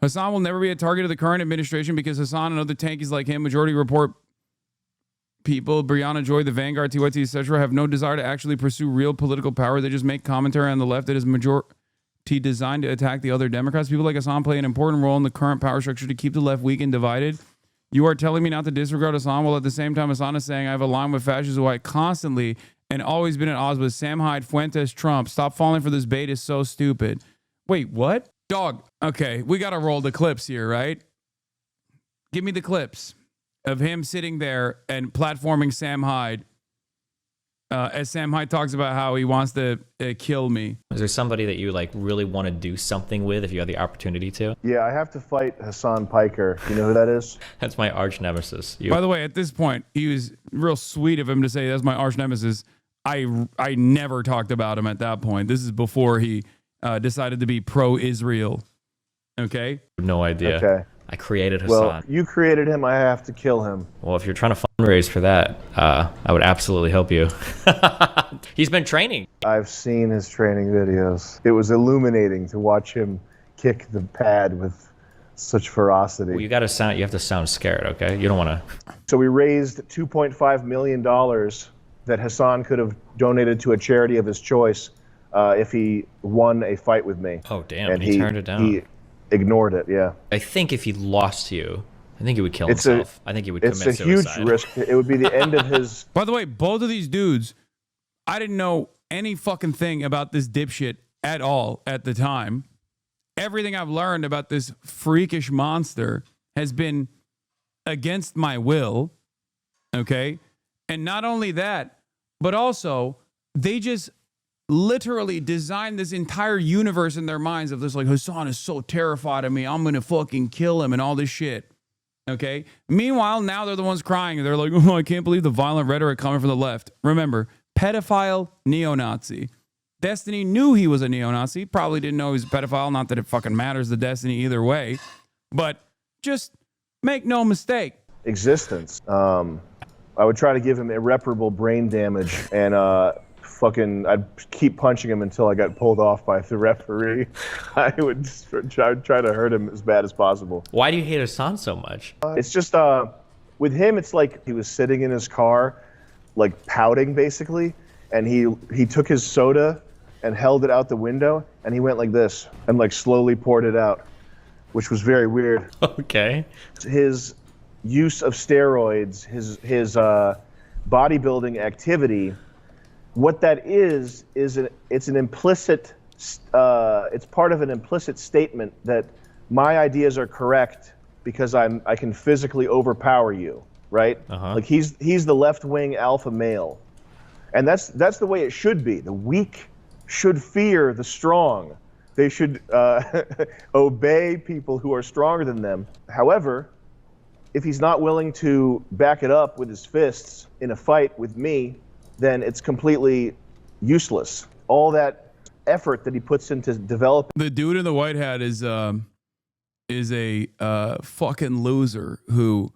Hassan will never be a target of the current administration because Hassan and other tankies like him, majority report people, Brianna Joy, the Vanguard, TYT, etc., have no desire to actually pursue real political power. They just make commentary on the left that is majority designed to attack the other Democrats. People like Hassan play an important role in the current power structure to keep the left weak and divided. You are telling me not to disregard Hassan, while at the same time Hassan is saying I have a line with fascists who I constantly and always been at odds with. Sam Hyde, Fuentes, Trump. Stop falling for this bait is so stupid. Wait, what? Dog, okay, we got to roll the clips here, right? Give me the clips of him sitting there and platforming Sam Hyde as Sam Hyde talks about how he wants to kill me. Is there somebody that you like really want to do something with if you had the opportunity to? Yeah, I have to fight Hassan Piker. You know who that is? That's my arch nemesis. By the way, at this point, he was real sweet of him to say that's my arch nemesis. I never talked about him at that point. This is before he decided to be pro-Israel. Okay? No idea. Okay. I created Hassan. Well, you created him. I have to kill him. Well, if you're trying to fundraise for that, I would absolutely help you. He's been training. I've seen his training videos. It was illuminating to watch him kick the pad with such ferocity. Well, you have to sound scared, okay? You don't want to. So we raised $2.5 million that Hassan could have donated to a charity of his choice if he won a fight with me. Oh, damn. And he turned it down. He ignored it, yeah. I think if he lost to you, I think he would kill himself. I think he would commit suicide. It's a huge risk. It would be the end of his... By the way, both of these dudes, I didn't know any fucking thing about this dipshit at all at the time. Everything I've learned about this freakish monster has been against my will, okay? And not only that, but also they just literally designed this entire universe in their minds of this, like, Hassan is so terrified of me, I'm gonna fucking kill him and all this shit. Okay. Meanwhile, now they're the ones crying. They're like, oh, I can't believe the violent rhetoric coming from the left. Remember, pedophile, neo-Nazi. Destiny knew he was a neo-Nazi. Probably didn't know he was a pedophile. Not that it fucking matters the Destiny either way. But just make no mistake. Existence. I would try to give him irreparable brain damage and I'd keep punching him until I got pulled off by the referee. I would try to hurt him as bad as possible. Why do you hate Hassan so much? It's just, with him, it's like he was sitting in his car, like pouting basically, and he took his soda and held it out the window, and he went like this, and like slowly poured it out, which was very weird. Okay. His use of steroids, his bodybuilding activity, what that is it's an implicit, it's part of an implicit statement that my ideas are correct because I can physically overpower you, right? Like he's the left-wing alpha male, and that's the way it should be. The weak should fear the strong. They should obey people who are stronger than them. However, if he's not willing to back it up with his fists in a fight with me, then it's completely useless. All that effort that he puts into developing. The dude in the white hat is a fucking loser who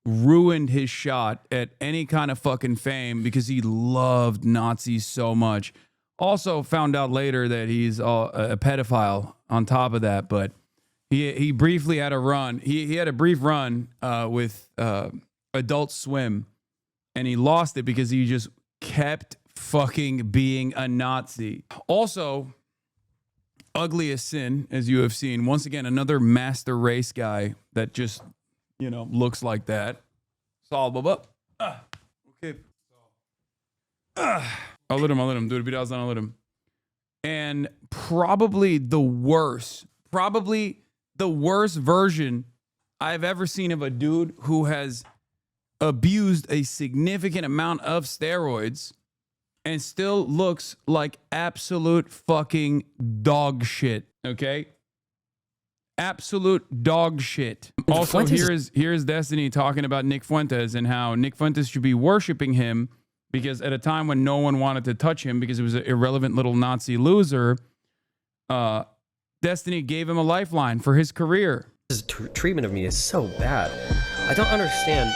ruined his shot at any kind of fucking fame because he loved Nazis so much. Also found out later that he's a pedophile on top of that, but he briefly had a run. He had a brief run with Adult Swim, and he lost it because he just kept fucking being a Nazi. Also, Ugliest Sin, as you have seen, once again, another master race guy that just, looks like that. Okay. I'll let him. Do it. If he doesn't, I'll let him. And probably the worst version I've ever seen of a dude who has abused a significant amount of steroids and still looks like absolute fucking dog shit. Okay? Absolute dog shit. Also, here's Destiny talking about Nick Fuentes and how Nick Fuentes should be worshiping him because at a time when no one wanted to touch him because he was an irrelevant little Nazi loser, Destiny gave him a lifeline for his career. His treatment of me is so bad. I don't understand.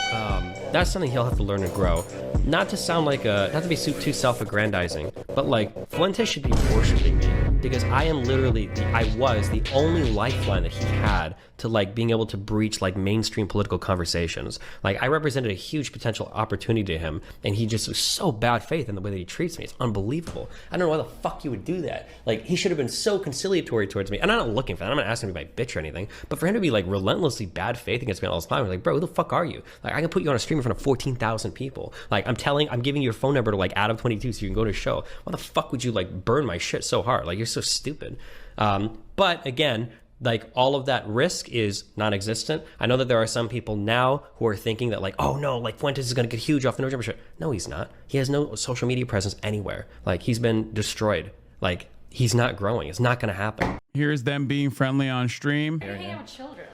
That's something he'll have to learn to grow. Not to sound like not to be too self-aggrandizing, but like Fuentes should be worshiping me. because I was the only lifeline that he had to like being able to breach like mainstream political conversations. Like I represented a huge potential opportunity to him, and he just was so bad faith in the way that he treats me. It's unbelievable. I don't know why the fuck you would do that. Like he should have been so conciliatory towards me, and I'm not looking for that. I'm not asking him to be my bitch or anything, but for him to be like relentlessly bad faith against me all the time, I'm like, bro, who the fuck are you? Like I can put you on a stream in front of 14,000 people. Like I'm giving you your phone number to like Adam22 so you can go to a show. Why the fuck would you like burn my shit so hard? Like you're so stupid. But again, like all of that risk is non-existent. I know that there are some people now who are thinking that like, oh no, like Fuentes is going to get huge off the no jumper shit. No, he's not. He has no social media presence anywhere. Like he's been destroyed. Like he's not growing. It's not going to happen. Here's them being friendly on stream. You're hanging out with children.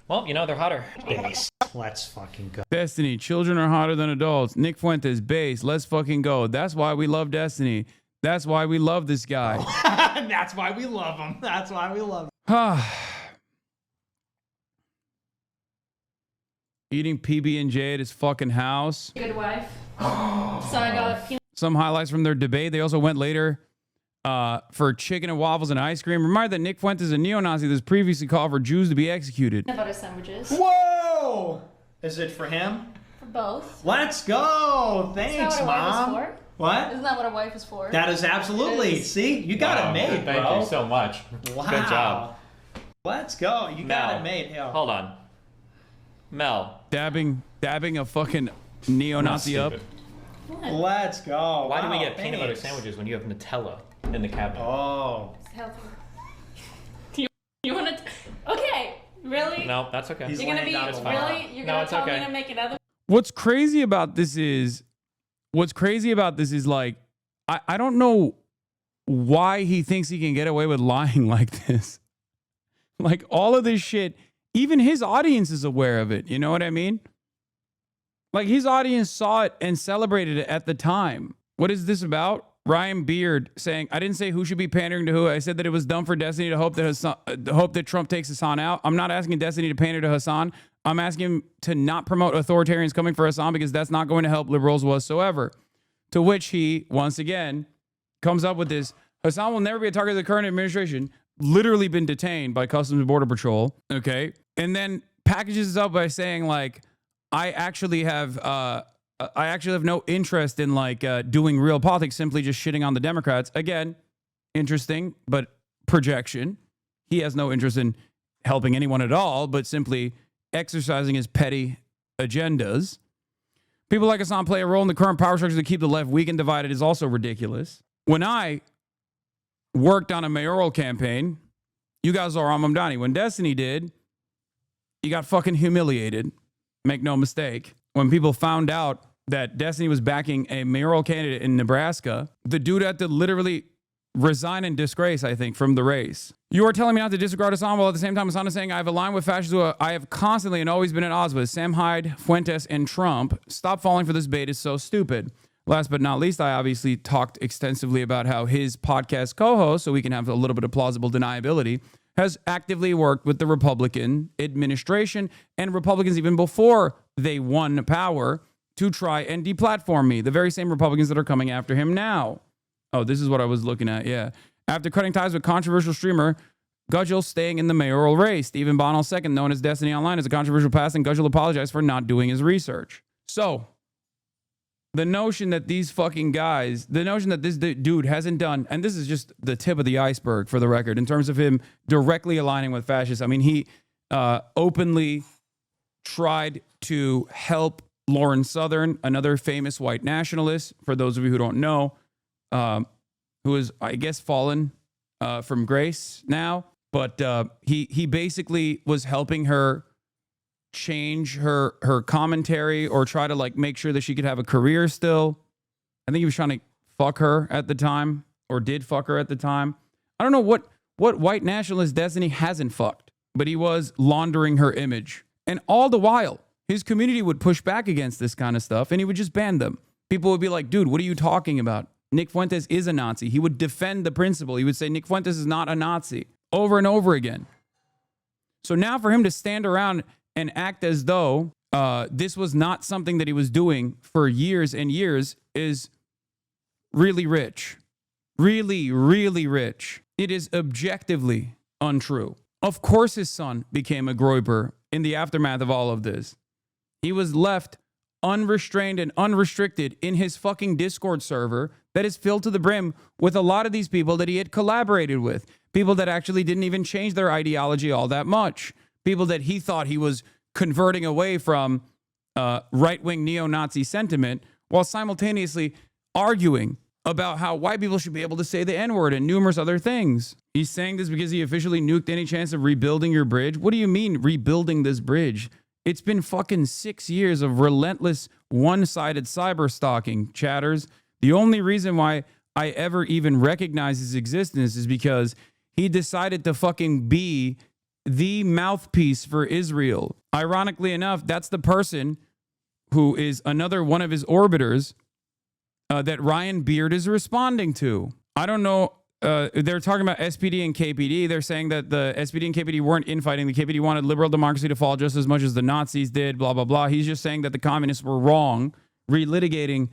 Well, you know, they're hotter. Base. Let's fucking go. Destiny, children are hotter than adults. Nick Fuentes, base, let's fucking go. That's why we love Destiny. That's why we love this guy. That's why we love him. That's why we love him. Eating PB&J at his fucking house. Good wife. So I got peanut. Some highlights from their debate. They also went later for chicken and waffles and ice cream. Reminder that Nick Fuentes is a neo-Nazi that has previously called for Jews to be executed. Butter sandwiches. Whoa! Is it for him? For both. Let's go. Isn't Thanks, that what a wife Mom. is for? What? Isn't that what a wife is for? That is absolutely. It is. See, you got it made, bro. Thank you so much. Wow. Good job. Let's go. You got Mel. it made. Hell. Hold on. Mel. Dabbing a fucking neo-Nazi up. What? Let's go. Why do we Wow, get peanut butter thanks. sandwiches when you have Nutella in the cabinet? Oh. It's healthy. You want to? Okay. Really? No, that's okay. He's You're gonna laying be down the law. really? You're No, gonna it's tell okay. me to make another? What's crazy about this is like, I don't know why he thinks he can get away with lying like this. Like all of this shit, even his audience is aware of it. You know what I mean? Like his audience saw it and celebrated it at the time. What is this about? Ryan Beard saying, I didn't say who should be pandering to who. I said that it was dumb for Destiny to hope that Trump takes Hassan out. I'm not asking Destiny to pander to Hassan. I'm asking him to not promote authoritarians coming for Hassan because that's not going to help liberals whatsoever. To which he, once again, comes up with this. Hassan will never be a target of the current administration. Literally been detained by Customs and Border Patrol. Okay. And then packages it up by saying like, I actually have no interest in like doing real politics, simply just shitting on the Democrats. Again, interesting, but projection. He has no interest in helping anyone at all, but simply exercising his petty agendas. People like Hassan play a role in the current power structure to keep the left weak and divided is also ridiculous. When I worked on a mayoral campaign, you guys are Mamdani. When Destiny did, you got fucking humiliated. Make no mistake. When people found out that Destiny was backing a mayoral candidate in Nebraska, the dude had to literally resign in disgrace, I think, from the race. You are telling me not to disregard Hassan while at the same time Hassan is saying I have aligned with fascists who I have constantly and always been at odds with. Sam Hyde, Fuentes, and Trump. Stop falling for this bait. It's so stupid. Last but not least, I obviously talked extensively about how his podcast co-host, so we can have a little bit of plausible deniability, has actively worked with the Republican administration and Republicans even before they won power to try and deplatform me. The very same Republicans that are coming after him now. Oh, this is what I was looking at. Yeah. After cutting ties with controversial streamer Gudgel staying in the mayoral race. Stephen Bonnell II, known as Destiny Online, is a controversial past, and Gudgel apologized for not doing his research. So, the notion that these fucking guys, the notion that this dude hasn't done, and this is just the tip of the iceberg for the record, in terms of him directly aligning with fascists. I mean, he openly tried to help Lauren Southern, another famous white nationalist, for those of you who don't know, who is, I guess, fallen from grace now. But he basically was helping her change her commentary or try to like make sure that she could have a career still. I think he was trying to fuck her at the time, or did fuck her at the time. I don't know what white nationalist Destiny hasn't fucked, but he was laundering her image. And all the while, his community would push back against this kind of stuff and he would just ban them. People would be like, dude, what are you talking about? Nick Fuentes is a Nazi. He would defend the principle. He would say Nick Fuentes is not a Nazi over and over again. So now for him to stand around and act as though this was not something that he was doing for years and years is really rich. really, really rich. It is objectively untrue. Of course his son became a Groyper in the aftermath of all of this. He was left unrestrained and unrestricted in his fucking Discord server that is filled to the brim with a lot of these people that he had collaborated with. People that actually didn't even change their ideology all that much. People that he thought he was converting away from right-wing neo-Nazi sentiment while simultaneously arguing about how white people should be able to say the N-word and numerous other things. He's saying this because he officially nuked any chance of rebuilding your bridge. What do you mean rebuilding this bridge? It's been fucking 6 years of relentless one-sided cyber stalking, chatters. The only reason why I ever even recognize his existence is because he decided to fucking be the mouthpiece for Israel. Ironically enough, that's the person who is another one of his orbiters that Ryan Beard is responding to. I don't know. They're talking about SPD and KPD. They're saying that the SPD and KPD weren't infighting. The KPD wanted liberal democracy to fall just as much as the Nazis did, blah, blah, blah. He's just saying that the communists were wrong, relitigating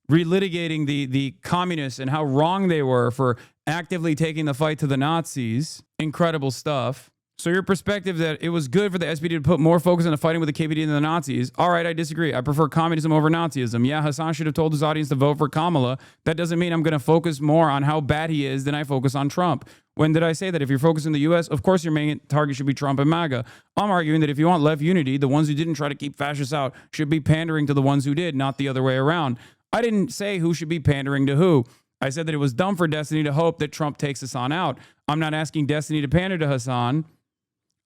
the communists and how wrong they were for actively taking the fight to the Nazis. Incredible stuff. So your perspective that it was good for the SPD to put more focus on the fighting with the KPD than the Nazis. All right, I disagree. I prefer communism over Nazism. Yeah, Hassan should have told his audience to vote for Kamala. That doesn't mean I'm going to focus more on how bad he is than I focus on Trump. When did I say that? If you're focusing on the U.S., of course your main target should be Trump and MAGA. I'm arguing that if you want left unity, the ones who didn't try to keep fascists out should be pandering to the ones who did, not the other way around. I didn't say who should be pandering to who. I said that it was dumb for Destiny to hope that Trump takes Hassan out. I'm not asking Destiny to pander to Hassan.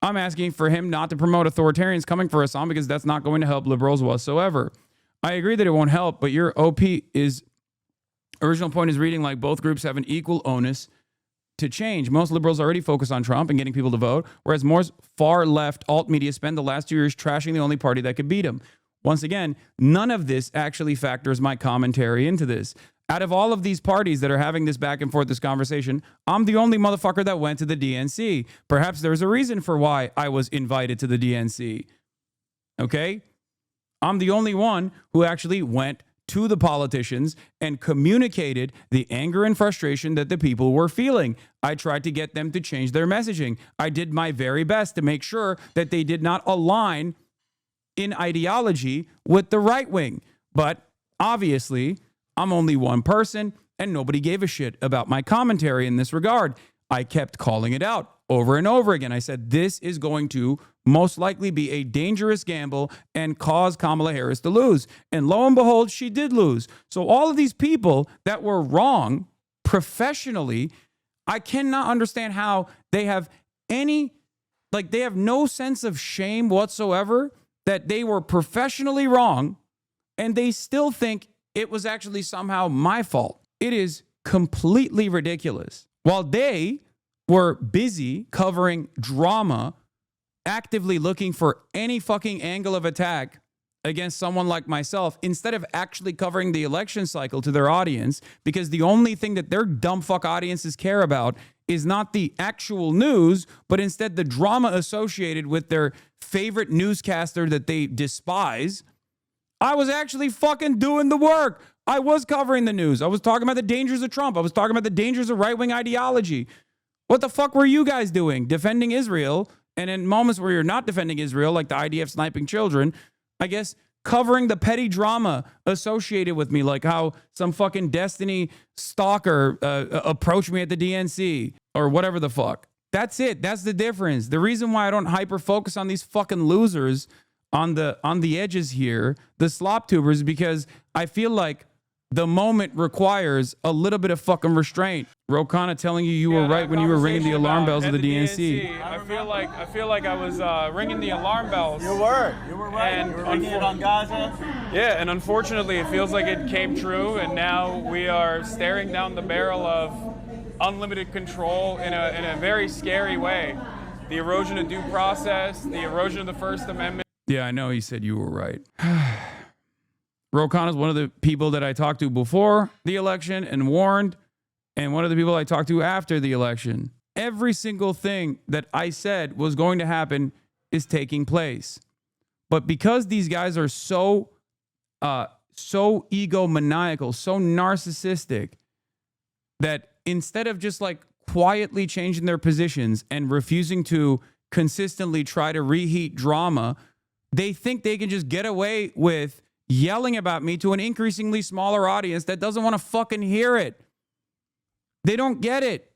I'm asking for him not to promote authoritarians coming for Hassan because that's not going to help liberals whatsoever. I agree that it won't help, but your original point is reading like both groups have an equal onus to change. Most liberals already focus on Trump and getting people to vote, whereas more far left alt media spend the last 2 years trashing the only party that could beat him. Once again, none of this actually factors my commentary into this. Out of all of these parties that are having this back and forth, this conversation, I'm the only motherfucker that went to the DNC. Perhaps there's a reason for why I was invited to the DNC. Okay? I'm the only one who actually went to the politicians and communicated the anger and frustration that the people were feeling. I tried to get them to change their messaging. I did my very best to make sure that they did not align in ideology with the right wing. But obviously, I'm only one person, and nobody gave a shit about my commentary in this regard. I kept calling it out over and over again. I said, this is going to most likely be a dangerous gamble and cause Kamala Harris to lose. And lo and behold, she did lose. So all of these people that were wrong professionally, I cannot understand how they have they have no sense of shame whatsoever that they were professionally wrong, and they still think it was actually somehow my fault. It is completely ridiculous. While they were busy covering drama, actively looking for any fucking angle of attack against someone like myself, instead of actually covering the election cycle to their audience, because the only thing that their dumb fuck audiences care about is not the actual news, but instead the drama associated with their favorite newscaster that they despise. I was actually fucking doing the work. I was covering the news. I was talking about the dangers of Trump. I was talking about the dangers of right-wing ideology. What the fuck were you guys doing? Defending Israel. And in moments where you're not defending Israel, like the IDF sniping children, I guess covering the petty drama associated with me, like how some fucking Destiny stalker approached me at the DNC or whatever the fuck. That's it. That's the difference. The reason why I don't hyper-focus on these fucking losers on the edges here, the slop tubers, because I feel like the moment requires a little bit of fucking restraint. Rokana telling you were right when you were ringing the alarm bells of the DNC. I feel like I was ringing the alarm bells. You were right. And you were ringing it on Gaza. Yeah, and unfortunately, it feels like it came true, and now we are staring down the barrel of unlimited control in a very scary way. The erosion of due process, the erosion of the First Amendment. Yeah, I know he said you were right. Rokana is one of the people that I talked to before the election and warned, and one of the people I talked to after the election. Every single thing that I said was going to happen is taking place. But because these guys are so egomaniacal, so narcissistic, that instead of just like quietly changing their positions and refusing to consistently try to reheat drama, they think they can just get away with yelling about me to an increasingly smaller audience that doesn't want to fucking hear it. They don't get it.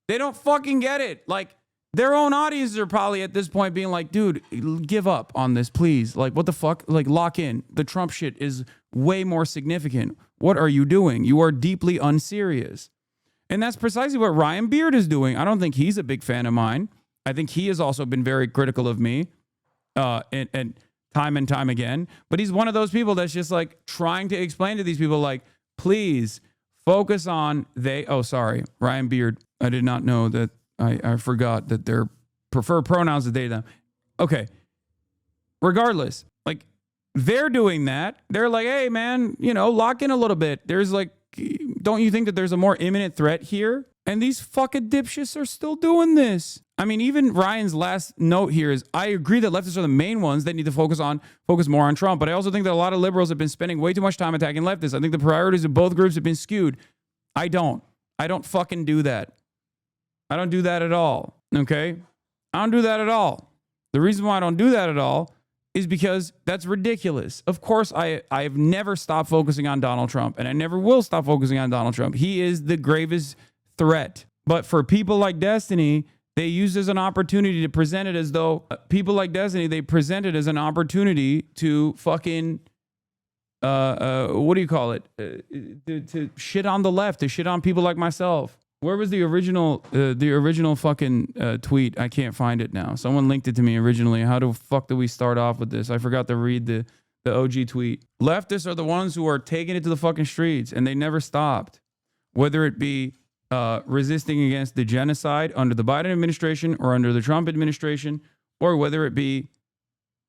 They don't fucking get it. Like, their own audiences are probably at this point being like, dude, give up on this, please. Like, what the fuck? Like, lock in. The Trump shit is way more significant. What are you doing? You are deeply unserious. And that's precisely what Ryan Beard is doing. I don't think he's a big fan of mine. I think he has also been very critical of me and time again. But he's one of those people that's just like trying to explain to these people, like, please focus on Ryan Beard. I did not know that. I forgot that their preferred pronouns are they, them. Okay. Regardless, like, they're doing that. They're like, hey, man, lock in a little bit. There's like, don't you think that there's a more imminent threat here? And these fucking dipshits are still doing this. I mean, even Ryan's last note here is, I agree that leftists are the main ones that need to focus more on Trump. But I also think that a lot of liberals have been spending way too much time attacking leftists. I think the priorities of both groups have been skewed. I don't fucking do that. I don't do that at all, okay? I don't do that at all. The reason why I don't do that at all is because that's ridiculous. Of course, I have never stopped focusing on Donald Trump, and I never will stop focusing on Donald Trump. He is the gravest threat. But for people like Destiny, they use it as an opportunity to present it as though they present it as an opportunity to fucking, what do you call it? To shit on the left, to shit on people like myself. Where was the original fucking tweet? I can't find it now. Someone linked it to me originally. How the fuck do we start off with this? I forgot to read the OG tweet. Leftists are the ones who are taking it to the fucking streets, and they never stopped. Whether it be resisting against the genocide under the Biden administration or under the Trump administration, or whether it be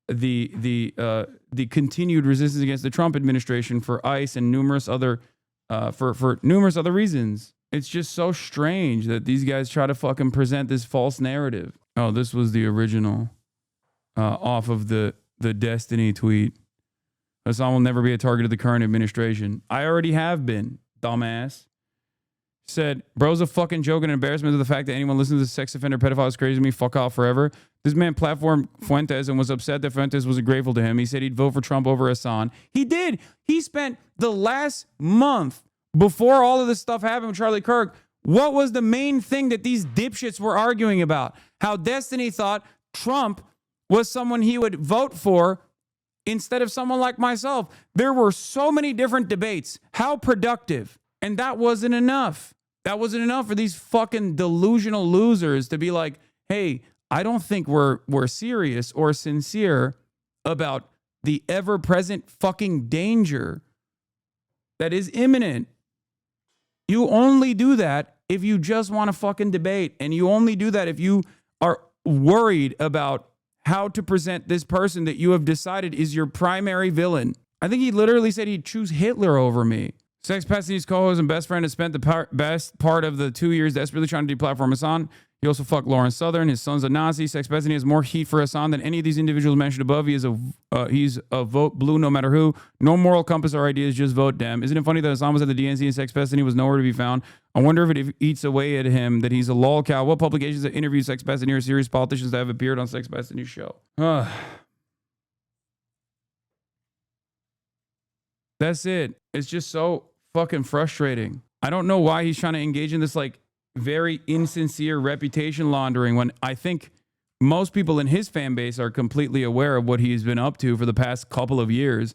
the continued resistance against the Trump administration for ICE and numerous other for numerous other reasons. It's just so strange that these guys try to fucking present this false narrative. Oh, this was the original off of the Destiny tweet. Hassan will never be a target of the current administration. I already have been, dumbass. Said, bro's a fucking joke and embarrassment to the fact that anyone listens to the sex offender pedophile is crazy to me. Fuck off forever. This man platformed Fuentes and was upset that Fuentes was grateful to him. He said he'd vote for Trump over Hassan. He did. He spent the last month before all of this stuff happened with Charlie Kirk. What was the main thing that these dipshits were arguing about? How Destiny thought Trump was someone he would vote for instead of someone like myself. There were so many different debates. How productive. And that wasn't enough. That wasn't enough for these fucking delusional losers to be like, hey, I don't think we're serious or sincere about the ever-present fucking danger that is imminent. You only do that if you just want to fucking debate. And you only do that if you are worried about how to present this person that you have decided is your primary villain. I think he literally said he'd choose Hitler over me. Sex Pastiny's co-host and best friend has spent the best part of the 2 years desperately trying to deplatform Hassan. He also fucked Lauren Southern. His son's a Nazi. Sex Pastiny has more heat for Hassan than any of these individuals mentioned above. He's a vote blue no matter who. No moral compass or ideas, just vote Dem. Isn't it funny that Hassan was at the DNC and Sex Pastiny was nowhere to be found? I wonder if it eats away at him that he's a lol cow. What publications have interviewed Sex Pastiny or serious politicians that have appeared on Sex Pastiny's show? That's it. It's just so fucking frustrating. I don't know why he's trying to engage in this like very insincere reputation laundering when I think most people in his fan base are completely aware of what he's been up to for the past couple of years.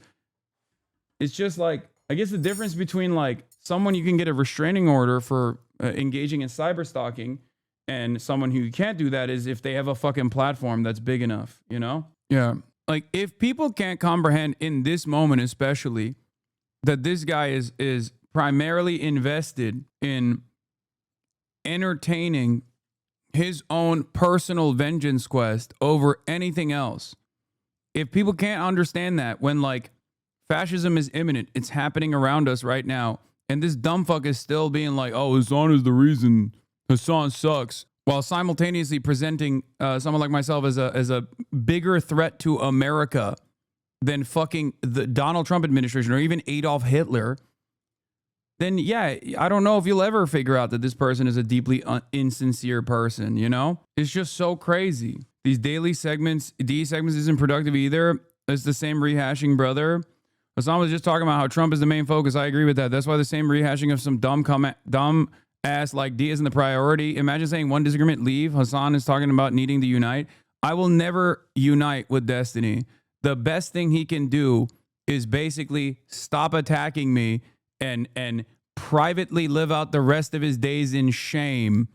It's just like, I guess the difference between like someone you can get a restraining order for engaging in cyber stalking and someone who can't do that is if they have a fucking platform that's big enough, you know? Yeah. Like if people can't comprehend in this moment, especially, that this guy is primarily invested in entertaining his own personal vengeance quest over anything else. If people can't understand that when like fascism is imminent, it's happening around us right now, and this dumb fuck is still being like, oh, Hassan is the reason, Hassan sucks, while simultaneously presenting someone like myself as a bigger threat to America than fucking the Donald Trump administration or even Adolf Hitler. then yeah, I don't know if you'll ever figure out that this person is a deeply insincere person, you know? It's just so crazy. These daily segments, D segments isn't productive either. It's the same rehashing, brother. Hassan was just talking about how Trump is the main focus. I agree with that. That's why the same rehashing of some dumb ass like D isn't the priority. Imagine saying one disagreement, leave. Hassan is talking about needing to unite. I will never unite with Destiny. The best thing he can do is basically stop attacking me and privately live out the rest of his days in shame.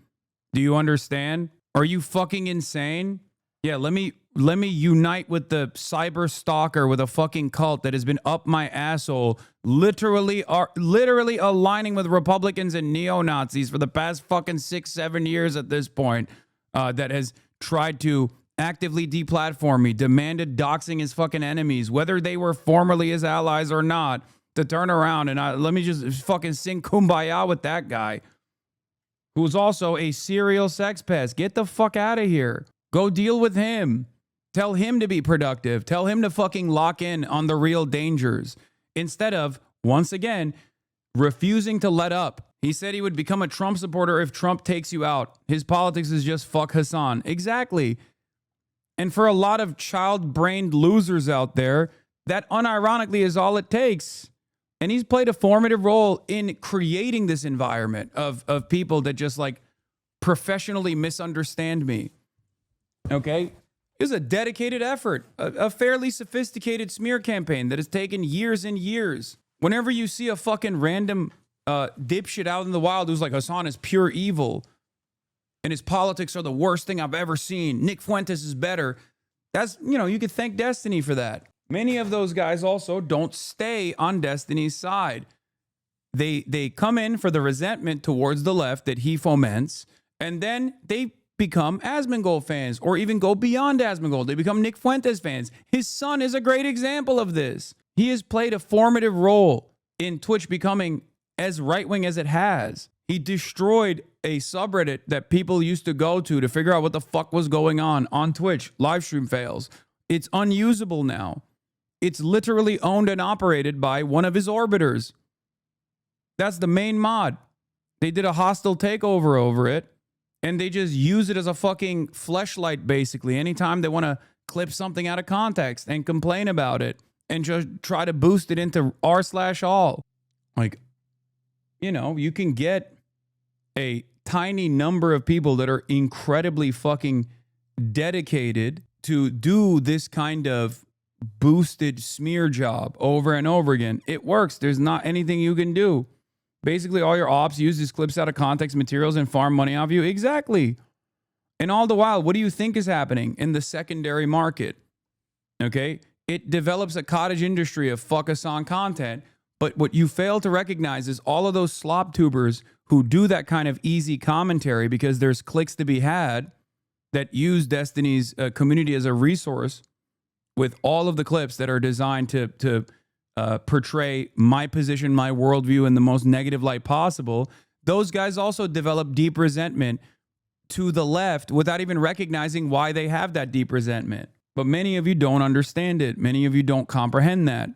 Do you understand? Are you fucking insane? Yeah, let me unite with the cyber stalker with a fucking cult that has been up my asshole, literally aligning with Republicans and neo-Nazis for the past fucking 6-7 years at this point, that has tried to actively deplatform me, demanded doxing his fucking enemies, whether they were formerly his allies or not, to turn around and let me just fucking sing kumbaya with that guy, who's also a serial sex pest. Get the fuck out of here. Go deal with him. Tell him to be productive. Tell him to fucking lock in on the real dangers instead of, once again, refusing to let up. He said he would become a Trump supporter if Trump takes you out. His politics is just fuck Hassan. Exactly. And for a lot of child-brained losers out there, that unironically is all it takes. And he's played a formative role in creating this environment of people that just like professionally misunderstand me. Okay? It was a dedicated effort, a fairly sophisticated smear campaign that has taken years and years. Whenever you see a fucking random dipshit out in the wild who's like, Hassan is pure evil and his politics are the worst thing I've ever seen, Nick Fuentes is better, that's, you know, you could thank Destiny for that. Many of those guys also don't stay on Destiny's side. They come in for the resentment towards the left that he foments, and then they become Asmongold fans, or even go beyond Asmongold. They become Nick Fuentes fans. His son is a great example of this. He has played a formative role in Twitch becoming as right-wing as it has. He destroyed a subreddit that people used to go to figure out what the fuck was going on Twitch. Live stream fails. It's unusable now. It's literally owned and operated by one of his orbiters. That's the main mod. They did a hostile takeover over it, and they just use it as a fucking fleshlight, basically. Anytime they want to clip something out of context and complain about it and just try to boost it into r/all. Like, you know, you can get a tiny number of people that are incredibly fucking dedicated to do this kind of boosted smear job over and over again. It works. There's not anything you can do. Basically, all your ops use these clips out of context materials and farm money off you. Exactly. And all the while, what do you think is happening in the secondary market? Okay? It develops a cottage industry of fuck us on content. But what you fail to recognize is all of those slop tubers who do that kind of easy commentary because there's clicks to be had, that use Destiny's community as a resource with all of the clips that are designed to portray my position, my worldview in the most negative light possible. Those guys also develop deep resentment to the left without even recognizing why they have that deep resentment. But many of you don't understand it. Many of you don't comprehend that.